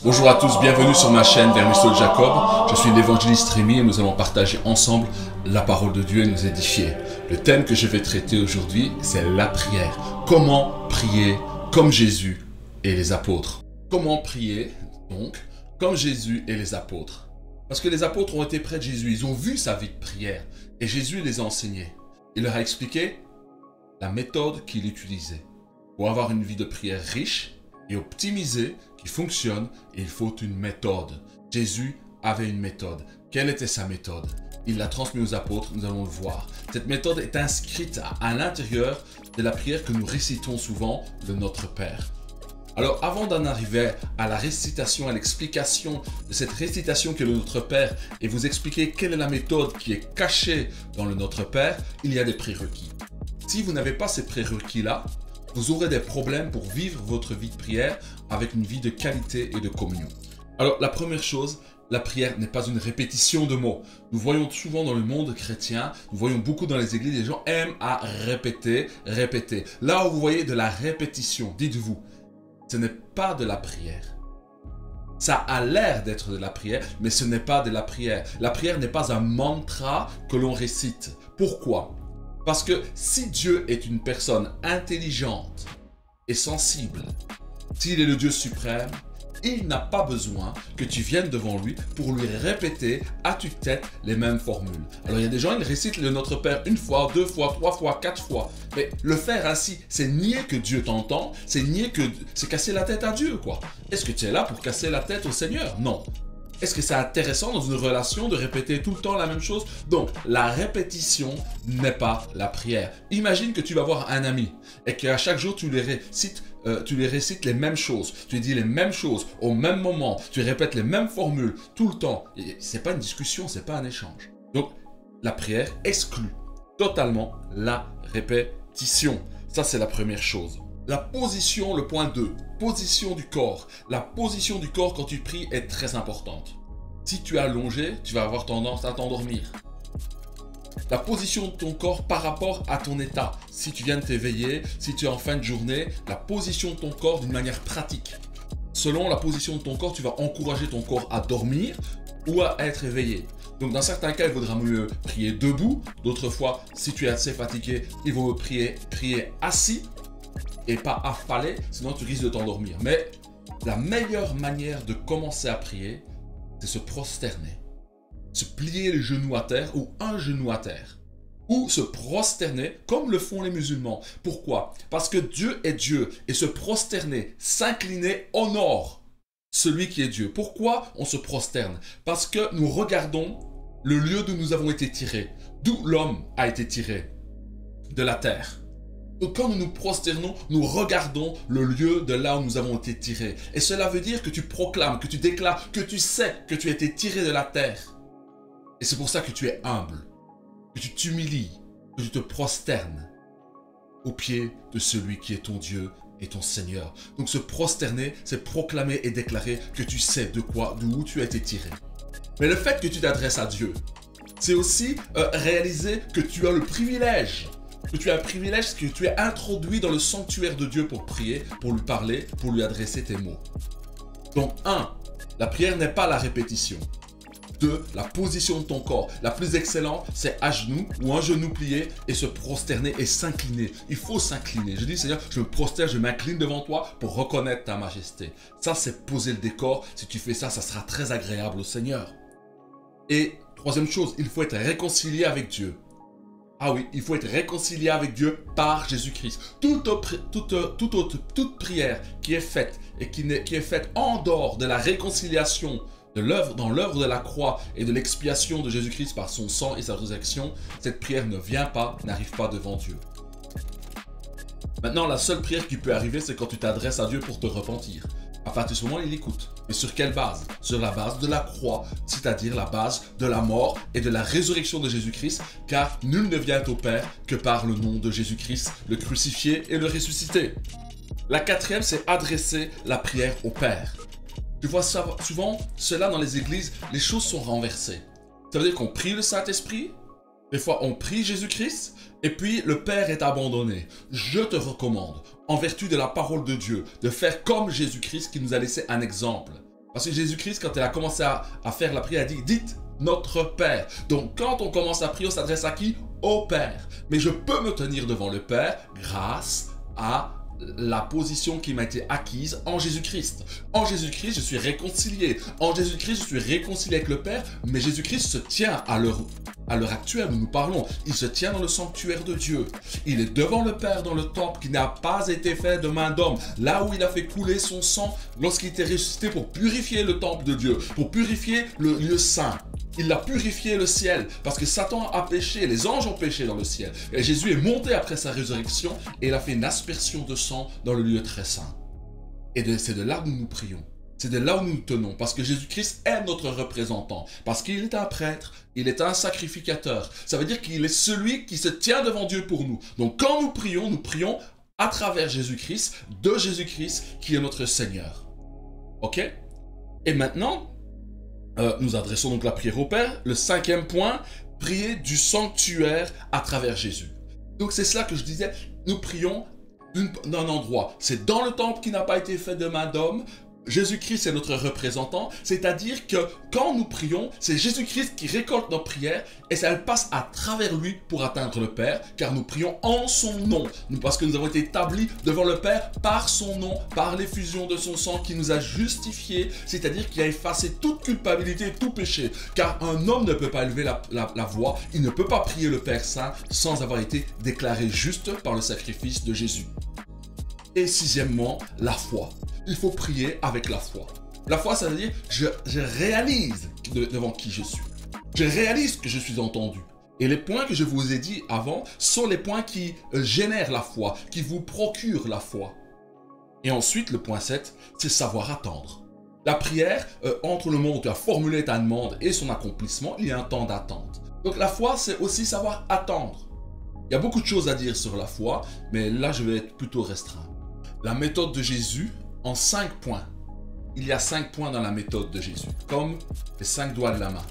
Bonjour à tous, bienvenue sur ma chaîne Vermisseau Jacob. Je suis l'évangéliste Rémi et nous allons partager ensemble la parole de Dieu et nous édifier. Le thème que je vais traiter aujourd'hui, c'est la prière. Comment prier comme Jésus et les apôtres. Comment prier, donc, comme Jésus et les apôtres. Parce que les apôtres ont été près de Jésus, ils ont vu sa vie de prière et Jésus les a enseignés. Il leur a expliqué la méthode qu'il utilisait. Pour avoir une vie de prière riche et optimisée, qui fonctionne, il faut une méthode. Jésus avait une méthode. Quelle était sa méthode? Il l'a transmise aux apôtres, nous allons le voir. Cette méthode est inscrite à l'intérieur de la prière que nous récitons souvent, le Notre Père. Alors avant d'en arriver à la récitation, à l'explication de cette récitation que le Notre Père et vous expliquer quelle est la méthode qui est cachée dans le Notre Père, il y a des prérequis. Si vous n'avez pas ces prérequis-là, vous aurez des problèmes pour vivre votre vie de prière avec une vie de qualité et de communion. Alors la première chose, la prière n'est pas une répétition de mots. Nous voyons souvent dans le monde chrétien, nous voyons beaucoup dans les églises, les gens aiment à répéter, répéter. Là où vous voyez de la répétition, dites-vous, ce n'est pas de la prière. Ça a l'air d'être de la prière, mais ce n'est pas de la prière. La prière n'est pas un mantra que l'on récite. Pourquoi ? Parce que si Dieu est une personne intelligente et sensible, s'il est le Dieu suprême, il n'a pas besoin que tu viennes devant lui pour lui répéter à tue-tête les mêmes formules. Alors il y a des gens, ils récitent le Notre Père une fois, deux fois, trois fois, quatre fois. Mais le faire ainsi, c'est nier que Dieu t'entend, c'est nier que c'est casser la tête à Dieu, quoi. Est-ce que tu es là pour casser la tête au Seigneur? Non. Est-ce que c'est intéressant dans une relation de répéter tout le temps la même chose? Donc, la répétition n'est pas la prière. Imagine que tu vas voir un ami et qu'à chaque jour, tu lui récites les mêmes choses. Tu lui dis les mêmes choses au même moment. Tu répètes les mêmes formules tout le temps. Ce n'est pas une discussion, ce n'est pas un échange. Donc, la prière exclut totalement la répétition. Ça, c'est la première chose. La position, le point 2, position du corps. La position du corps quand tu pries est très importante. Si tu es allongé, tu vas avoir tendance à t'endormir. La position de ton corps par rapport à ton état. Si tu viens de t'éveiller, si tu es en fin de journée, la position de ton corps d'une manière pratique. Selon la position de ton corps, tu vas encourager ton corps à dormir ou à être éveillé. Donc dans certains cas, il vaudra mieux prier debout. D'autres fois, si tu es assez fatigué, il vaut prier assis et pas affalé, sinon tu risques de t'endormir. Mais la meilleure manière de commencer à prier, c'est se prosterner. Se plier les genoux à terre ou un genou à terre. Ou se prosterner comme le font les musulmans. Pourquoi? Parce que Dieu est Dieu et se prosterner, s'incliner honore celui qui est Dieu. Pourquoi on se prosterne? Parce que nous regardons le lieu d'où nous avons été tirés, d'où l'homme a été tiré, de la terre. Donc quand nous nous prosternons, nous regardons le lieu de là où nous avons été tirés. Et cela veut dire que tu proclames, que tu déclares, que tu sais que tu as été tiré de la terre. Et c'est pour ça que tu es humble, que tu t'humilies, que tu te prosternes aux pieds de celui qui est ton Dieu et ton Seigneur. Donc se prosterner, c'est proclamer et déclarer que tu sais d'où tu as été tiré. Mais le fait que tu t'adresses à Dieu, c'est aussi réaliser que tu as le privilège. Que tu as un privilège, que tu es introduit dans le sanctuaire de Dieu pour prier, pour lui parler, pour lui adresser tes mots. Donc 1, la prière n'est pas la répétition. 2, la position de ton corps. La plus excellente, c'est à genoux ou un genou plié et se prosterner et s'incliner. Il faut s'incliner. Je dis, Seigneur, je me prosterne, je m'incline devant toi pour reconnaître ta majesté. Ça, c'est poser le décor. Si tu fais ça, ça sera très agréable au Seigneur. Et troisième chose, il faut être réconcilié avec Dieu. Ah oui, il faut être réconcilié avec Dieu par Jésus-Christ. Toute prière qui est faite et qui est faite en dehors de la réconciliation dans l'œuvre de la croix et de l'expiation de Jésus-Christ par son sang et sa résurrection, cette prière ne vient pas, n'arrive pas devant Dieu. Maintenant, la seule prière qui peut arriver, c'est quand tu t'adresses à Dieu pour te repentir. À partir de ce moment, il écoute. Mais sur quelle base? Sur la base de la croix, c'est-à-dire la base de la mort et de la résurrection de Jésus-Christ, car nul ne vient au Père que par le nom de Jésus-Christ, le crucifié et le ressuscité. La quatrième, c'est adresser la prière au Père. Tu vois souvent cela dans les églises, les choses sont renversées. Ça veut dire qu'on prie le Saint-Esprit, Des fois, on prie Jésus-Christ et puis le Père est abandonné. Je te recommande, en vertu de la parole de Dieu, de faire comme Jésus-Christ qui nous a laissé un exemple. Parce que Jésus-Christ, quand il a commencé à faire la prière, a dit « Dites notre Père ». Donc, quand on commence à prier, on s'adresse à qui? Au Père. Mais je peux me tenir devant le Père grâce à la position qui m'a été acquise en Jésus-Christ. En Jésus-Christ, je suis réconcilié. En Jésus-Christ, je suis réconcilié avec le Père, mais Jésus-Christ se tient à l'heure actuelle où nous parlons. Il se tient dans le sanctuaire de Dieu. Il est devant le Père dans le temple qui n'a pas été fait de main d'homme. Là où il a fait couler son sang lorsqu'il était ressuscité pour purifier le temple de Dieu, pour purifier le lieu saint. Il a purifié le ciel parce que Satan a péché, les anges ont péché dans le ciel. Et Jésus est monté après sa résurrection et il a fait une aspersion de sang dans le lieu très saint. Et c'est de là où nous prions. C'est de là où nous nous tenons parce que Jésus-Christ est notre représentant. Parce qu'il est un prêtre, il est un sacrificateur. Ça veut dire qu'il est celui qui se tient devant Dieu pour nous. Donc quand nous prions à travers Jésus-Christ, de Jésus-Christ qui est notre Seigneur. Ok? Et maintenant, nous adressons donc la prière au Père. Le 5e point, prier du sanctuaire à travers Jésus. Donc c'est cela que je disais, nous prions d'un endroit. C'est dans le temple qui n'a pas été fait de main d'homme. Jésus-Christ est notre représentant, c'est-à-dire que quand nous prions, c'est Jésus-Christ qui récolte nos prières et ça passe à travers lui pour atteindre le Père, car nous prions en son nom, parce que nous avons été établis devant le Père par son nom, par l'effusion de son sang qui nous a justifiés, c'est-à-dire qui a effacé toute culpabilité et tout péché, car un homme ne peut pas élever la voix, il ne peut pas prier le Père Saint sans avoir été déclaré juste par le sacrifice de Jésus. Et 6e, la foi. Il faut prier avec la foi. La foi, ça veut dire je réalise devant qui je suis. Je réalise que je suis entendu. Et les points que je vous ai dit avant sont les points qui génèrent la foi, qui vous procurent la foi. Et ensuite, le point 7, c'est savoir attendre. La prière, entre le moment où tu as formulé ta demande et son accomplissement, il y a un temps d'attente. Donc la foi, c'est aussi savoir attendre. Il y a beaucoup de choses à dire sur la foi, mais là, je vais être plutôt restreint. La méthode de Jésus, en 5 points. Il y a 5 points dans la méthode de Jésus, comme les 5 doigts de la main.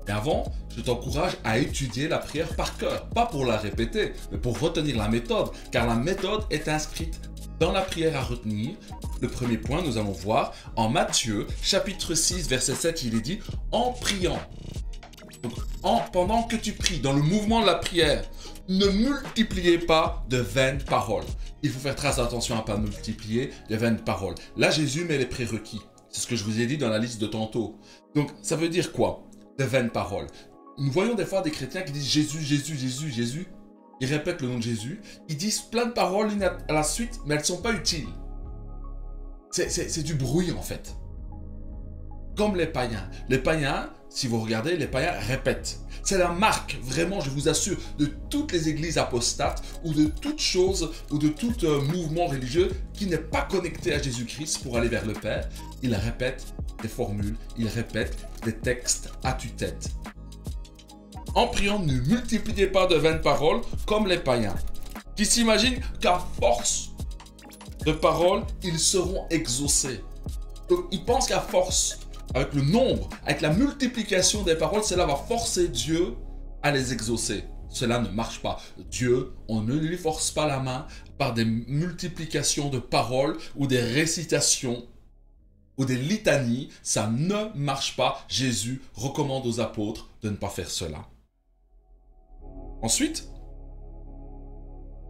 Et avant, je t'encourage à étudier la prière par cœur, pas pour la répéter, mais pour retenir la méthode, car la méthode est inscrite dans la prière à retenir. Le premier point, nous allons voir, en Matthieu, chapitre 6, verset 7, il est dit « En priant ». Donc, pendant que tu pries, dans le mouvement de la prière, ne multipliez pas de vaines paroles. Il faut faire très attention à ne pas multiplier de vaines paroles. Là, Jésus met les prérequis. C'est ce que je vous ai dit dans la liste de tantôt. Donc, ça veut dire quoi? De vaines paroles. Nous voyons des fois des chrétiens qui disent Jésus, Jésus, Jésus, Jésus. Ils répètent le nom de Jésus. Ils disent plein de paroles l'une à la suite, mais elles ne sont pas utiles. C'est du bruit, en fait. Comme les païens. Les païens, si vous regardez, les païens répètent. C'est la marque, vraiment, je vous assure, de toutes les églises apostates ou de toute chose ou de tout mouvement religieux qui n'est pas connecté à Jésus-Christ pour aller vers le Père. Ils répètent des formules, ils répètent des textes à tue-tête. En priant, ne multipliez pas de vaines paroles comme les païens, qui s'imaginent qu'à force de paroles, ils seront exaucés. Donc, ils pensent qu'à force, avec le nombre, avec la multiplication des paroles, cela va forcer Dieu à les exaucer. Cela ne marche pas. Dieu, on ne lui force pas la main par des multiplications de paroles ou des récitations ou des litanies. Ça ne marche pas. Jésus recommande aux apôtres de ne pas faire cela. Ensuite,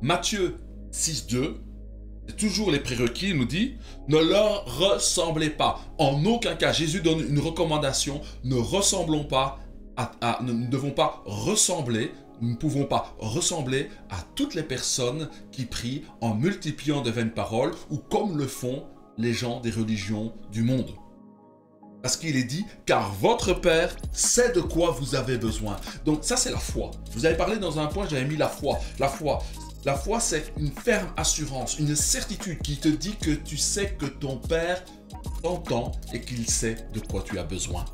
Matthieu 6,2. C'est toujours les prérequis, il nous dit, ne leur ressemblez pas. En aucun cas, Jésus donne une recommandation, ne ressemblons pas nous ne devons pas ressembler, nous ne pouvons pas ressembler à toutes les personnes qui prient en multipliant de vaines paroles ou comme le font les gens des religions du monde. Parce qu'il est dit, car votre Père sait de quoi vous avez besoin. Donc ça, c'est la foi. Je vous avais parlé dans un point, j'avais mis la foi. La foi, c'est une ferme assurance, une certitude qui te dit que tu sais que ton Père t'entend et qu'il sait de quoi tu as besoin.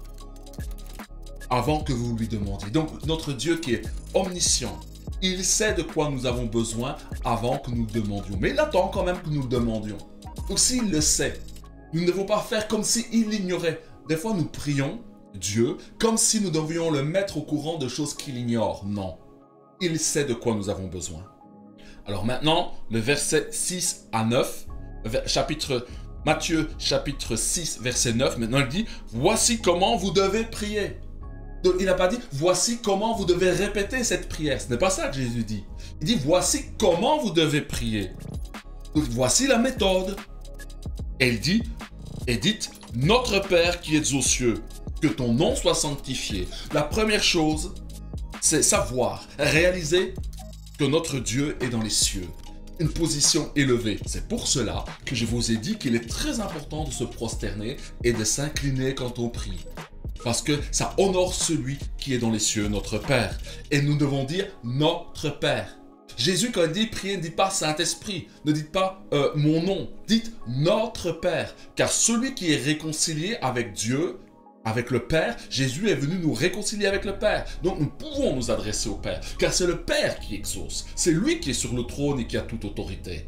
Avant que vous lui demandiez. Donc, notre Dieu qui est omniscient, il sait de quoi nous avons besoin avant que nous le demandions. Mais il attend quand même que nous le demandions. Donc, s'il le sait, nous ne devons pas faire comme s'il l'ignorait. Des fois, nous prions Dieu comme si nous devions le mettre au courant de choses qu'il ignore. Non. Il sait de quoi nous avons besoin. Alors maintenant, le verset 6 à 9, Matthieu chapitre 6, verset 9, maintenant il dit, voici comment vous devez prier. Donc il n'a pas dit, voici comment vous devez répéter cette prière. Ce n'est pas ça que Jésus dit. Il dit, voici comment vous devez prier. Donc voici la méthode. Et il dit, et dites, notre Père qui es aux cieux, que ton nom soit sanctifié. La première chose, c'est savoir, réaliser que notre Dieu est dans les cieux. Une position élevée. C'est pour cela que je vous ai dit qu'il est très important de se prosterner et de s'incliner quand on prie. Parce que ça honore celui qui est dans les cieux, notre Père. Et nous devons dire notre Père. Jésus, quand il dit prier, ne dit pas Saint-Esprit, ne dites pas mon nom, dites notre Père. Car celui qui est réconcilié avec Dieu, avec le Père, Jésus est venu nous réconcilier avec le Père. Donc nous pouvons nous adresser au Père, car c'est le Père qui exauce. C'est lui qui est sur le trône et qui a toute autorité.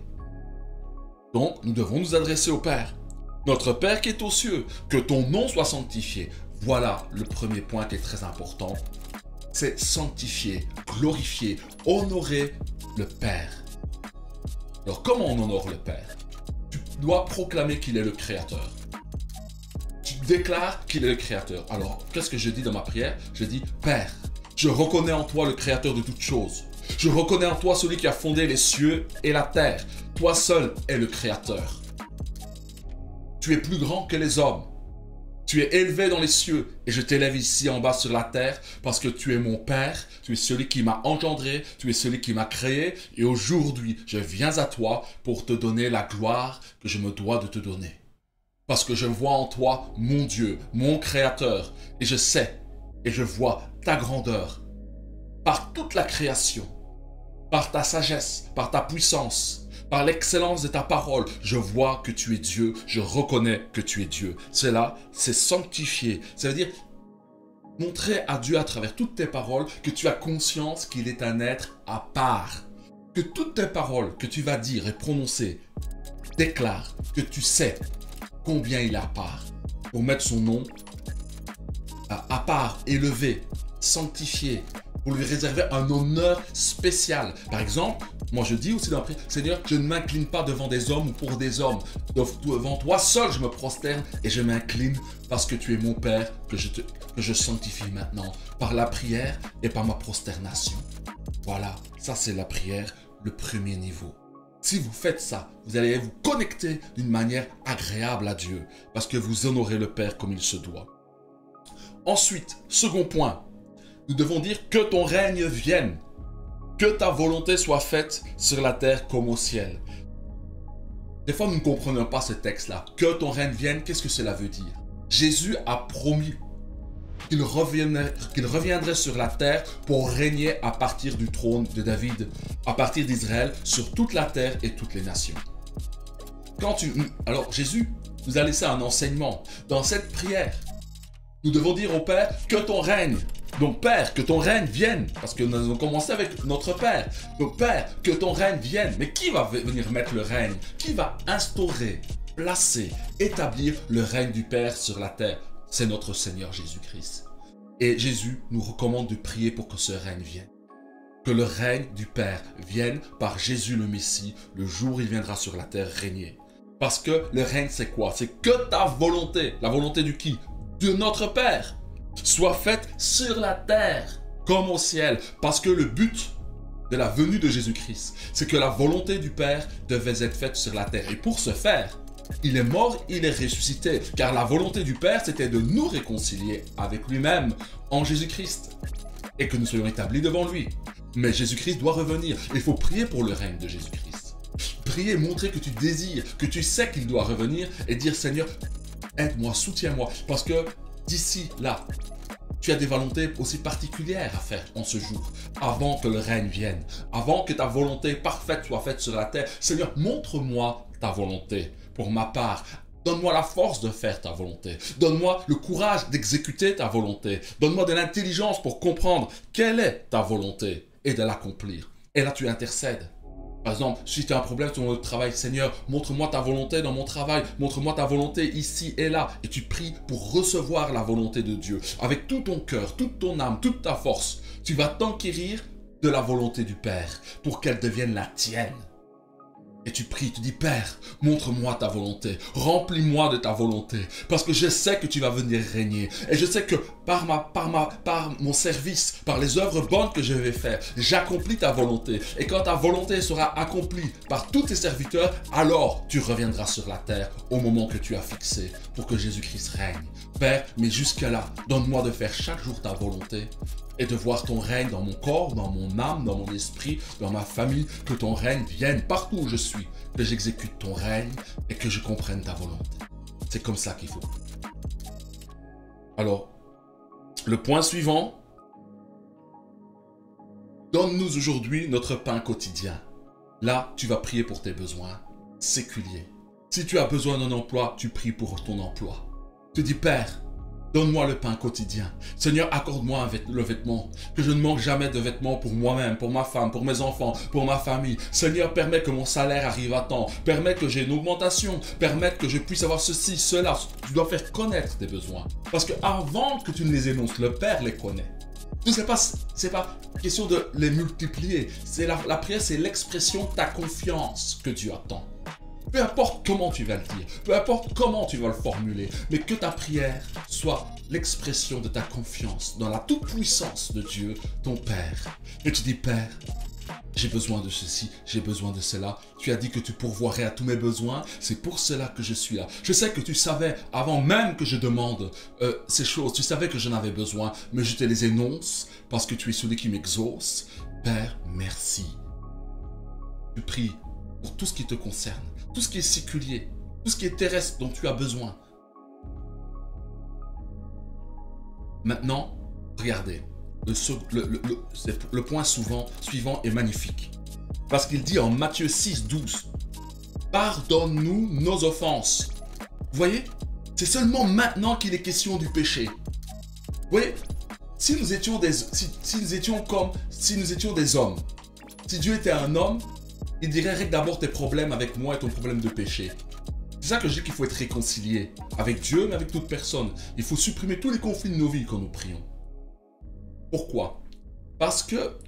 Donc nous devons nous adresser au Père. Notre Père qui est aux cieux, que ton nom soit sanctifié. Voilà le premier point qui est très important. C'est sanctifier, glorifier, honorer le Père. Alors comment on honore le Père? Tu dois proclamer qu'il est le Créateur. Tu déclares qu'il est le Créateur. Alors, qu'est-ce que je dis dans ma prière? Je dis, Père, je reconnais en toi le Créateur de toutes choses. Je reconnais en toi celui qui a fondé les cieux et la terre. Toi seul es le Créateur. Tu es plus grand que les hommes. Tu es élevé dans les cieux et je t'élève ici en bas sur la terre parce que tu es mon Père, tu es celui qui m'a engendré, tu es celui qui m'a créé et aujourd'hui je viens à toi pour te donner la gloire que je me dois de te donner. Parce que je vois en toi mon Dieu, mon Créateur et je sais et je vois ta grandeur par toute la création, par ta sagesse, par ta puissance. Par l'excellence de ta parole, je vois que tu es Dieu, je reconnais que tu es Dieu. Cela, c'est sanctifier. Ça veut dire montrer à Dieu à travers toutes tes paroles que tu as conscience qu'il est un être à part. Que toutes tes paroles que tu vas dire et prononcer déclarent que tu sais combien il est à part. Pour mettre son nom à part, élevé, sanctifié, pour lui réserver un honneur spécial. Par exemple, moi je dis aussi dans la prière, Seigneur, je ne m'incline pas devant des hommes ou pour des hommes. Devant toi seul je me prosterne et je m'incline parce que tu es mon Père, que je sanctifie maintenant par la prière et par ma prosternation. Voilà, ça c'est la prière, le premier niveau. Si vous faites ça, vous allez vous connecter d'une manière agréable à Dieu parce que vous honorez le Père comme il se doit. Ensuite, second point, nous devons dire que ton règne vienne. Que ta volonté soit faite sur la terre comme au ciel. Des fois, nous ne comprenons pas ce texte-là. Que ton règne vienne, qu'est-ce que cela veut dire? Jésus a promis qu'il reviendrait sur la terre pour régner à partir du trône de David, à partir d'Israël, sur toute la terre et toutes les nations. Alors, Jésus nous a laissé un enseignement. Dans cette prière, nous devons dire au Père que ton règne. Donc Père, que ton règne vienne, parce que nous avons commencé avec notre Père. Donc Père, que ton règne vienne. Mais qui va venir mettre le règne? Qui va instaurer, placer, établir le règne du Père sur la terre? C'est notre Seigneur Jésus-Christ. Et Jésus nous recommande de prier pour que ce règne vienne. Que le règne du Père vienne par Jésus le Messie, le jour où il viendra sur la terre régner. Parce que le règne c'est quoi? C'est que ta volonté, la volonté du qui? De notre Père, soit faite sur la terre comme au ciel. Parce que le but de la venue de Jésus-Christ, c'est que la volonté du Père devait être faite sur la terre. Et pour ce faire, il est mort, il est ressuscité. Car la volonté du Père, c'était de nous réconcilier avec lui-même en Jésus-Christ. Et que nous soyons établis devant lui. Mais Jésus-Christ doit revenir. Il faut prier pour le règne de Jésus-Christ. Prier, montrer que tu désires, que tu sais qu'il doit revenir et dire Seigneur, aide-moi, soutiens-moi. Parce que d'ici là, tu as des volontés aussi particulières à faire en ce jour, avant que le règne vienne, avant que ta volonté parfaite soit faite sur la terre. Seigneur, montre-moi ta volonté pour ma part. Donne-moi la force de faire ta volonté. Donne-moi le courage d'exécuter ta volonté. Donne-moi de l'intelligence pour comprendre quelle est ta volonté et de l'accomplir. Et là, tu intercèdes. Par exemple, si tu as un problème sur le travail, Seigneur, montre-moi ta volonté dans mon travail, montre-moi ta volonté ici et là. Et tu pries pour recevoir la volonté de Dieu. Avec tout ton cœur, toute ton âme, toute ta force, tu vas t'enquérir de la volonté du Père pour qu'elle devienne la tienne. Et tu pries, tu dis, Père, montre-moi ta volonté, remplis-moi de ta volonté, parce que je sais que tu vas venir régner. Et je sais que par mon service, par les œuvres bonnes que je vais faire, j'accomplis ta volonté. Et quand ta volonté sera accomplie par tous tes serviteurs, alors tu reviendras sur la terre au moment que tu as fixé pour que Jésus-Christ règne. Père, mais jusqu'à-là, donne-moi de faire chaque jour ta volonté et de voir ton règne dans mon corps, dans mon âme, dans mon esprit, dans ma famille, que ton règne vienne partout où je suis, que j'exécute ton règne et que je comprenne ta volonté. C'est comme ça qu'il faut. Alors, le point suivant, donne-nous aujourd'hui notre pain quotidien. Là, tu vas prier pour tes besoins séculiers. Si tu as besoin d'un emploi, tu pries pour ton emploi. Tu dis, Père, donne-moi le pain quotidien. Seigneur, accorde-moi le vêtement. Que je ne manque jamais de vêtements pour moi-même, pour ma femme, pour mes enfants, pour ma famille. Seigneur, permets que mon salaire arrive à temps. Permets que j'ai une augmentation. Permets que je puisse avoir ceci, cela. Tu dois faire connaître tes besoins. Parce que avant que tu ne les énonces, le Père les connaît. C'est pas question de les multiplier. La prière, c'est l'expression de ta confiance que Dieu attend. Peu importe comment tu vas le dire, peu importe comment tu vas le formuler, mais que ta prière soit l'expression de ta confiance dans la toute-puissance de Dieu, ton Père. Et tu dis, Père, j'ai besoin de ceci, j'ai besoin de cela. Tu as dit que tu pourvoirais à tous mes besoins, c'est pour cela que je suis là. Je sais que tu savais, avant même que je demande ces choses, tu savais que j'en avais besoin, mais je te les énonce parce que tu es celui qui m'exauce. Père, merci. Tu pries pour tout ce qui te concerne, tout ce qui est séculier, tout ce qui est terrestre dont tu as besoin. Maintenant, regardez, le point suivant est magnifique. Parce qu'il dit en Matthieu 6, 12, « Pardonne-nous nos offenses. » Vous voyez, c'est seulement maintenant qu'il est question du péché. Vous voyez, si nous étions des hommes, si Dieu était un homme, il dirait, règle d'abord tes problèmes avec moi et ton problème de péché. C'est ça que je dis qu'il faut être réconcilié avec Dieu, mais avec toute personne. Il faut supprimer tous les conflits de nos vies quand nous prions. Pourquoi? Parce que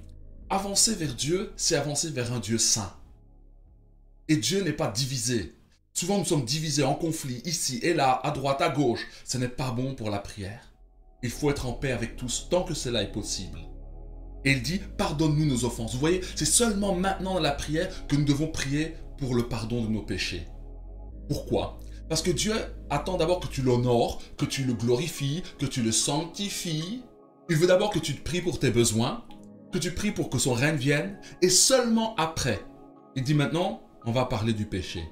avancer vers Dieu, c'est avancer vers un Dieu saint. Et Dieu n'est pas divisé. Souvent, nous sommes divisés en conflits, ici et là, à droite, à gauche. Ce n'est pas bon pour la prière. Il faut être en paix avec tous tant que cela est possible. Et il dit, pardonne-nous nos offenses. Vous voyez, c'est seulement maintenant dans la prière que nous devons prier pour le pardon de nos péchés. Pourquoi? Parce que Dieu attend d'abord que tu l'honores, que tu le glorifies, que tu le sanctifies. Il veut d'abord que tu te pries pour tes besoins, que tu pries pour que son règne vienne. Et seulement après, il dit maintenant, on va parler du péché.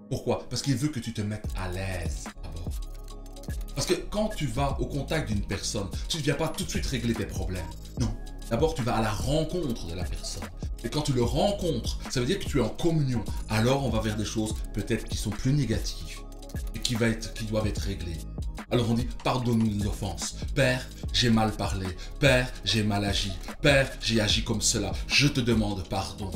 Pourquoi? Parce qu'il veut que tu te mettes à l'aise d'abord. Parce que quand tu vas au contact d'une personne, tu ne viens pas tout de suite régler tes problèmes. Non. D'abord, tu vas à la rencontre de la personne. Et quand tu le rencontres, ça veut dire que tu es en communion. Alors, on va vers des choses peut-être qui sont plus négatives et qui doivent être réglées. Alors on dit, pardonne-nous nos offenses. Père, j'ai mal parlé. Père, j'ai mal agi. Père, j'ai agi comme cela. Je te demande pardon.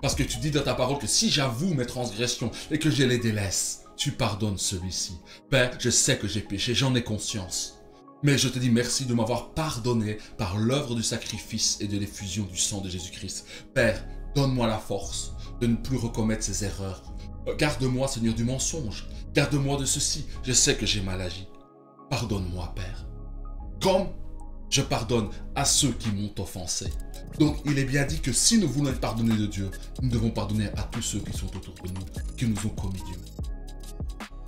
Parce que tu dis dans ta parole que si j'avoue mes transgressions et que je les délaisse, tu pardonnes celui-ci. Père, je sais que j'ai péché, j'en ai conscience. Mais je te dis merci de m'avoir pardonné par l'œuvre du sacrifice et de l'effusion du sang de Jésus-Christ. Père, donne-moi la force de ne plus recommettre ces erreurs. Garde-moi, Seigneur, du mensonge. Garde-moi de ceci. Je sais que j'ai mal agi. Pardonne-moi, Père. Comme je pardonne à ceux qui m'ont offensé. Donc, il est bien dit que si nous voulons être pardonnés de Dieu, nous devons pardonner à tous ceux qui sont autour de nous, qui nous ont commis du mal.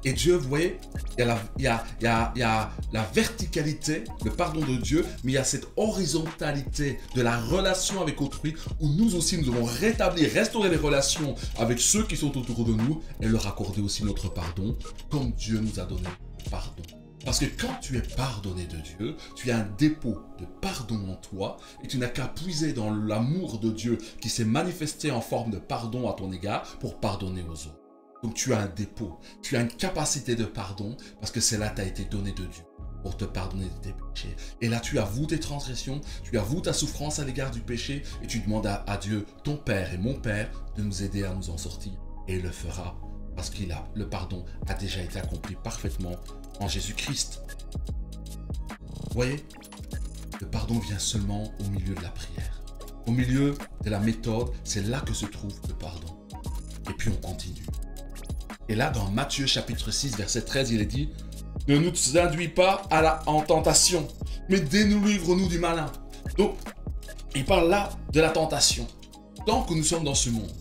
Et Dieu, vous voyez, il y a la verticalité, le pardon de Dieu, mais il y a cette horizontalité de la relation avec autrui où nous aussi, nous devons rétablir, restaurer les relations avec ceux qui sont autour de nous et leur accorder aussi notre pardon, comme Dieu nous a donné pardon. Parce que quand tu es pardonné de Dieu, tu as un dépôt de pardon en toi et tu n'as qu'à puiser dans l'amour de Dieu qui s'est manifesté en forme de pardon à ton égard pour pardonner aux autres. Donc tu as un dépôt, tu as une capacité de pardon parce que cela t'a été donné de Dieu pour te pardonner de tes péchés. Et là tu avoues tes transgressions, tu avoues ta souffrance à l'égard du péché et tu demandes à Dieu, ton Père et mon Père, de nous aider à nous en sortir. Et il le fera parce que le pardon a déjà été accompli parfaitement en Jésus-Christ. Vous voyez, le pardon vient seulement au milieu de la prière. Au milieu de la méthode, c'est là que se trouve le pardon. Et puis on continue. Et là, dans Matthieu chapitre 6, verset 13, il est dit « Ne nous induis pas en tentation, mais délivre-nous du malin. » Donc, il parle là de la tentation. Tant que nous sommes dans ce monde,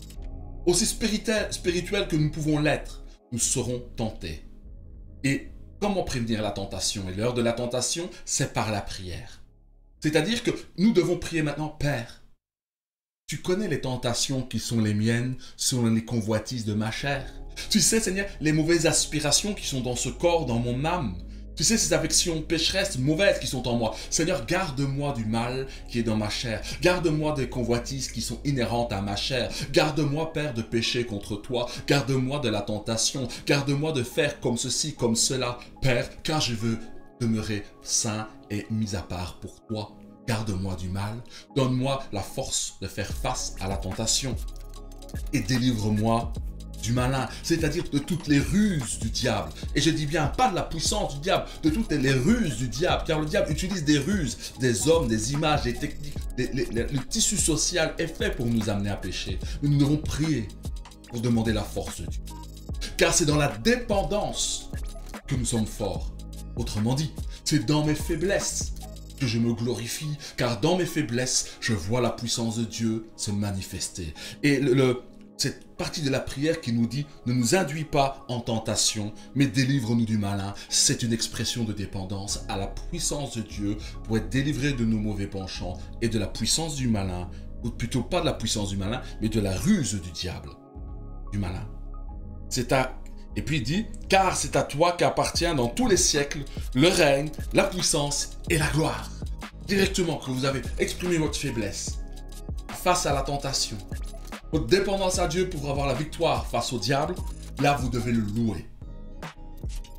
aussi spirituel que nous pouvons l'être, nous serons tentés. Et comment prévenir la tentation? Et l'heure de la tentation, c'est par la prière. C'est-à-dire que nous devons prier maintenant, Père, tu connais les tentations qui sont les miennes, sont les convoitises de ma chair. Tu sais, Seigneur, les mauvaises aspirations qui sont dans ce corps, dans mon âme. Tu sais, ces affections pécheresses, mauvaises qui sont en moi. Seigneur, garde-moi du mal qui est dans ma chair. Garde-moi des convoitises qui sont inhérentes à ma chair. Garde-moi, Père, de pécher contre toi. Garde-moi de la tentation. Garde-moi de faire comme ceci, comme cela, Père, car je veux demeurer saint et mis à part pour toi. Garde-moi du mal. Donne-moi la force de faire face à la tentation. Et délivre-moi du malin, c'est-à-dire de toutes les ruses du diable. Et je dis bien, pas de la puissance du diable, de toutes les ruses du diable, car le diable utilise des ruses, des hommes, des images, des techniques. Le tissu social est fait pour nous amener à pécher. Mais nous devons prier pour demander la force de Dieu. Car c'est dans la dépendance que nous sommes forts. Autrement dit, c'est dans mes faiblesses que je me glorifie, car dans mes faiblesses, je vois la puissance de Dieu se manifester. Et cette partie de la prière qui nous dit « Ne nous induis pas en tentation, mais délivre-nous du malin », c'est une expression de dépendance à la puissance de Dieu pour être délivré de nos mauvais penchants et de la puissance du malin, ou plutôt pas de la puissance du malin, mais de la ruse du diable, du malin. Et puis il dit « Car c'est à toi qu'appartient dans tous les siècles le règne, la puissance et la gloire. » Directement que vous avez exprimé votre faiblesse face à la tentation, votre dépendance à Dieu pour avoir la victoire face au diable, là vous devez le louer.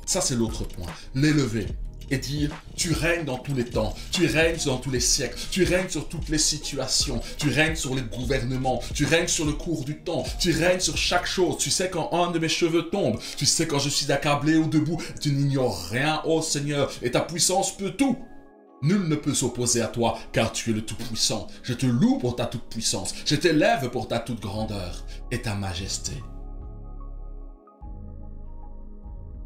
Ça c'est l'autre point, l'élever et dire tu règnes dans tous les temps, tu règnes dans tous les siècles, tu règnes sur toutes les situations, tu règnes sur les gouvernements, tu règnes sur le cours du temps, tu règnes sur chaque chose, tu sais quand un de mes cheveux tombe, tu sais quand je suis accablé ou debout, tu n'ignores rien, ô Seigneur, et ta puissance peut tout. Nul ne peut s'opposer à toi, car tu es le Tout-Puissant. Je te loue pour ta toute-puissance. Je t'élève pour ta toute grandeur et ta majesté.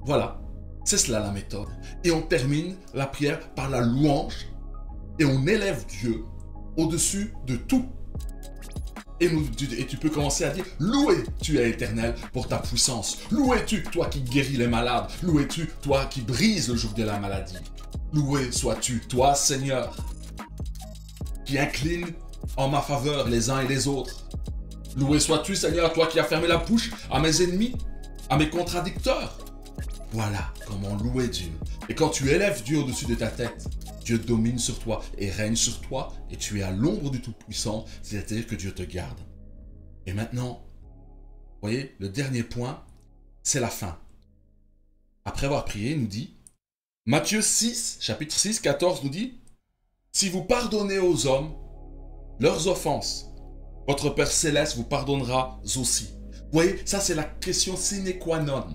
Voilà, c'est cela la méthode. Et on termine la prière par la louange et on élève Dieu au-dessus de tout. Et tu peux commencer à dire, loué tu es éternel pour ta puissance. Loué tu, toi qui guéris les malades. Loué tu, toi qui brises le joug de la maladie. Loué sois-tu, toi Seigneur, qui incline en ma faveur les uns et les autres. Loué sois-tu Seigneur, toi qui as fermé la bouche à mes ennemis, à mes contradicteurs. Voilà comment louer Dieu. Et quand tu élèves Dieu au-dessus de ta tête, Dieu domine sur toi et règne sur toi et tu es à l'ombre du Tout-Puissant, c'est-à-dire que Dieu te garde. Et maintenant, vous voyez, le dernier point, c'est la fin. Après avoir prié, il nous dit, Matthieu 6, chapitre 6, 14 nous dit « Si vous pardonnez aux hommes leurs offenses, votre Père Céleste vous pardonnera aussi. » Vous voyez, ça c'est la question sine qua non.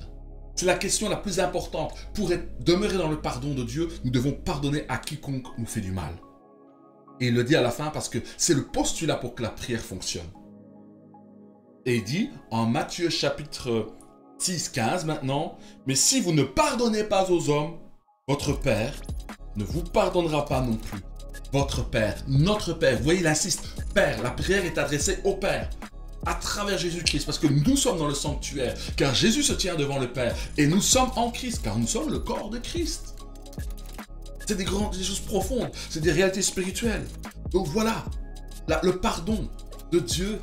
C'est la question la plus importante. Pour demeurer dans le pardon de Dieu, nous devons pardonner à quiconque nous fait du mal. Et il le dit à la fin parce que c'est le postulat pour que la prière fonctionne. Et il dit en Matthieu chapitre 6, 15 maintenant, « Mais si vous ne pardonnez pas aux hommes, votre Père ne vous pardonnera pas non plus. Votre Père, notre Père. » Vous voyez, il insiste. Père, la prière est adressée au Père. À travers Jésus-Christ. Parce que nous sommes dans le sanctuaire. Car Jésus se tient devant le Père. Et nous sommes en Christ. Car nous sommes le corps de Christ. C'est des choses profondes. C'est des réalités spirituelles. Donc voilà. Le pardon de Dieu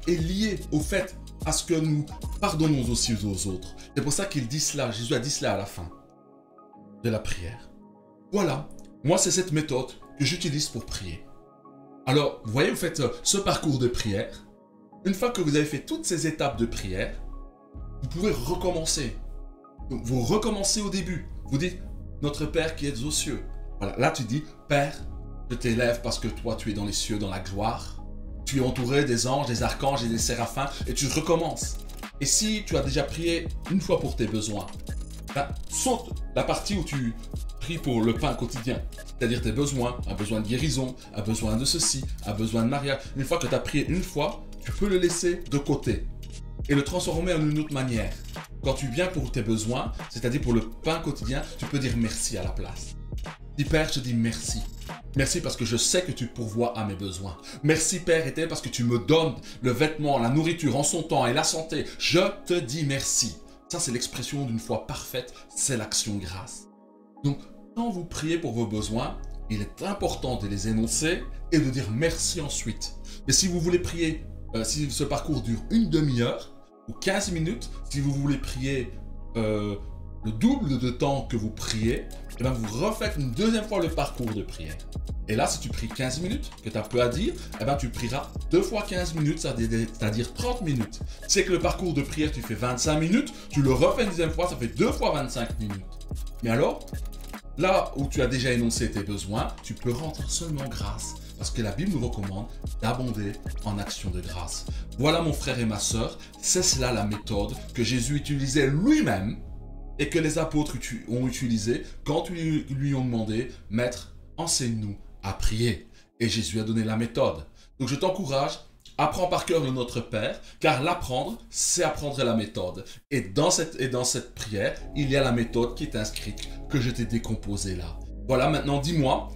est lié au fait à ce que nous pardonnons aussi aux autres. C'est pour ça qu'il dit cela. Jésus a dit cela à la fin de la prière. Voilà, moi c'est cette méthode que j'utilise pour prier. Alors, vous voyez, vous faites ce parcours de prière. Une fois que vous avez fait toutes ces étapes de prière, vous pouvez recommencer. Donc, vous recommencez au début. Vous dites, notre Père qui es aux cieux. Voilà, là tu dis, Père, je t'élève parce que toi tu es dans les cieux, dans la gloire. Tu es entouré des anges, des archanges et des séraphins et tu recommences. Et si tu as déjà prié une fois pour tes besoins, saute la partie où tu pries pour le pain quotidien. C'est-à-dire tes besoins, un besoin de guérison, un besoin de ceci, un besoin de mariage. Une fois que tu as prié une fois, tu peux le laisser de côté et le transformer en une autre manière. Quand tu viens pour tes besoins, c'est-à-dire pour le pain quotidien, tu peux dire merci à la place. Dis Père, je dis merci. Merci parce que je sais que tu pourvois à mes besoins. Merci Père éternel parce que tu me donnes le vêtement, la nourriture en son temps et la santé. Je te dis merci. Ça c'est l'expression d'une foi parfaite, c'est l'action grâce. Donc quand vous priez pour vos besoins, il est important de les énoncer et de dire merci ensuite. Et si vous voulez prier, si ce parcours dure une demi-heure ou 15 minutes, si vous voulez prier le double de temps que vous priez, et bien vous refaites une deuxième fois le parcours de prière. Et là, si tu pries 15 minutes, que tu as peu à dire, et bien tu prieras 2 fois 15 minutes, c'est-à-dire 30 minutes. Si c'est que le parcours de prière, tu fais 25 minutes, tu le refais une deuxième fois, ça fait 2 fois 25 minutes. Mais alors, là où tu as déjà énoncé tes besoins, tu peux rendre seulement grâce. Parce que la Bible nous recommande d'abonder en action de grâce. Voilà mon frère et ma sœur, c'est cela la méthode que Jésus utilisait lui-même et que les apôtres ont utilisé quand ils lui ont demandé « Maître, enseigne-nous à prier ». Et Jésus a donné la méthode. Donc je t'encourage, apprends par cœur le Notre Père, car l'apprendre, c'est apprendre la méthode. Et dans cette prière, il y a la méthode qui est inscrite, que je t'ai décomposée là. Voilà, maintenant dis-moi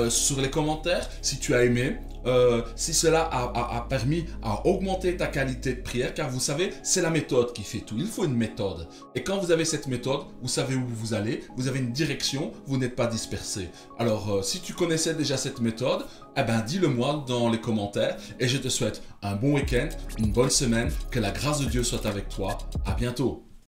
sur les commentaires si tu as aimé, si cela a permis à augmenter ta qualité de prière, car vous savez, c'est la méthode qui fait tout. Il faut une méthode. Et quand vous avez cette méthode, vous savez où vous allez, vous avez une direction, vous n'êtes pas dispersé. Alors, si tu connaissais déjà cette méthode, eh ben, dis-le-moi dans les commentaires et je te souhaite un bon week-end, une bonne semaine, que la grâce de Dieu soit avec toi. À bientôt.